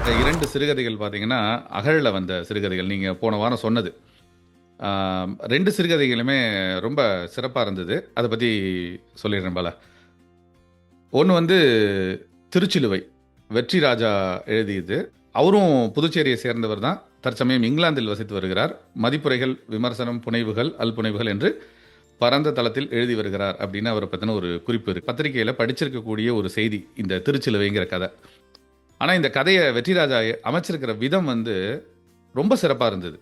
2 சிறுகதைகள் பார்த்தீங்கன்னா, அகழ்ல வந்த சிறுகதைகள். நீங்க போன வாரம் சொன்னது. 2 சிறுகதைகளுமே ரொம்ப சிறப்பா இருந்தது. அத பத்தி சொல்லிடுறேன் பாலா. ஒண்ணு வந்து திருச்சிலுவை. வெற்றி ராஜா எழுதியது. அவரும் புதுச்சேரியை சேர்ந்தவர் தான். தற்சமயம் இங்கிலாந்தில் வசித்து வருகிறார். மதிப்புரைகள், விமர்சனம், புனைவுகள், அல்புனைவுகள் என்று பரந்த தளத்தில் எழுதி வருகிறார் அப்படின்னு அவர பத்தின ஒரு குறிப்பு இருக்கு. பத்திரிகையில படிச்சிருக்கக்கூடிய ஒரு செய்தி இந்த திருச்சிலுவைங்கிற கதை. ஆனா இந்த கதைய வெற்றிராஜா அமைச்சிருக்கிற விதம் வந்து ரொம்ப சிறப்பா இருந்தது.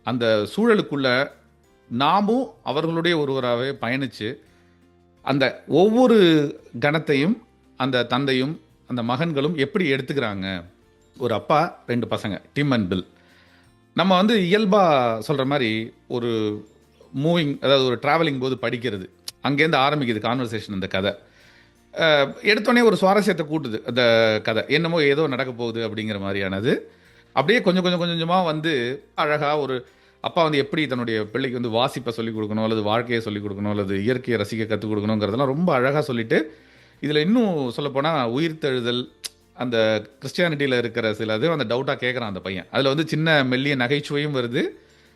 அந்த சூழலுக்குள்ள நாமும் அவர்களுடைய ஒருவராவே பயணிச்சு, அந்த ஒவ்வொரு கணத்தையும் அந்த தந்தையும், அந்த மகன்களும் எப்படி எடுத்துக்கிறாங்க. ஒரு அப்பா, 2 பசங்க. Tim and Bill. நம்ம வந்து இயல்பா சொல்ற மாரி ஒரு மூவிங் அதாவது ஒரு டிராவலிங் போது படிக்கிறது. அங்கேருந்து ஆரம்பிக்குது கான்வர்சேஷன் இந்த கதை. எடுத்தோடனே ஒரு சுவாரஸ்யத்தை கூட்டுது அந்த கதை. என்னமோ ஏதோ நடக்க போகுது அப்படிங்கிற மாதிரியானது. அப்படியே கொஞ்சம் கொஞ்சம் கொஞ்சம் கொஞ்சமாக வந்து அழகாக ஒரு அப்பா வந்து எப்படி தன்னுடைய பிள்ளைக்கு வந்து வாசிப்பை சொல்லிக் கொடுக்கணும், அல்லது வாழ்க்கையை சொல்லிக் கொடுக்கணும், அல்லது இயற்கையை ரசிக்க கற்றுக் கொடுக்கணுங்கிறதெல்லாம் ரொம்ப அழகாக சொல்லிட்டு, இதில் இன்னும் சொல்லப்போனால் உயிர்த்தெழுதல், அந்த கிறிஸ்டியானிட்டியில் இருக்கிற சில இது அந்த டவுட்டாக கேட்குறான் அந்த பையன். அதில் வந்து சின்ன மெல்லிய நகைச்சுவையும் வருது.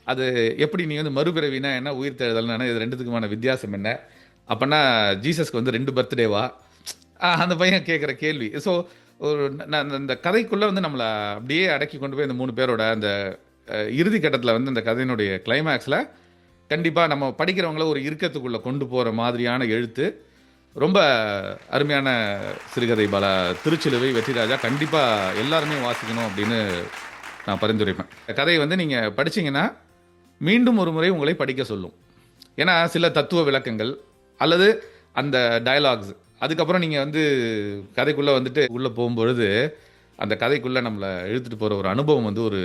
அது எப்படி நீ வந்து மறுபிறவினா என்ன, உயிர்த்தெழுதல்னா இது ரெண்டுத்துக்குமான வித்தியாசம் என்ன, அப்போனா ஜீசஸ்க்கு வந்து 2 பர்த்டேவா, அந்த பையன் கேட்குற கேள்வி. ஸோ ஒரு இந்த கதைக்குள்ளே வந்து நம்மளை அப்படியே அடக்கி கொண்டு போய் இந்த 3 பேரோட அந்த இறுதி கட்டத்தில் வந்து இந்த கதையினுடைய கிளைமேக்ஸில் கண்டிப்பாக நம்ம படிக்கிறவங்கள ஒரு இறுக்கத்துக்குள்ளே கொண்டு போகிற மாதிரியான எழுத்து. ரொம்ப அருமையான சிறுகதை பாலா. திருச்சிலுவை வெற்றிராஜா கண்டிப்பாக எல்லாருமே வாசிக்கணும் அப்படின்னு நான் பரிந்துரைப்பேன். கதையை வந்து நீங்கள் படிச்சீங்கன்னா மீண்டும் ஒரு முறை உங்களை படிக்க சொல்லும். ஏன்னா சில தத்துவ விளக்கங்கள் அல்லது அந்த டயலாக்ஸ் அதுக்கப்புறம் நீங்கள் வந்து கதைக்குள்ளே வந்துட்டு உள்ளே போகும்பொழுது அந்த கதைக்குள்ளே நம்மளை இழுத்துட்டு போகிற ஒரு அனுபவம் வந்து ஒரு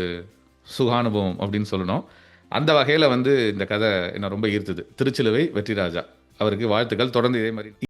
சுகானுபவம் அப்படின்னு சொல்லணும். அந்த வகையில் வந்து இந்த கதை என்ன ரொம்ப ஈர்த்தது. திருச்சிலுவை வெற்றிராஜா அவருக்கு வாழ்த்துக்கள். தொடர்ந்து இதே மாதிரி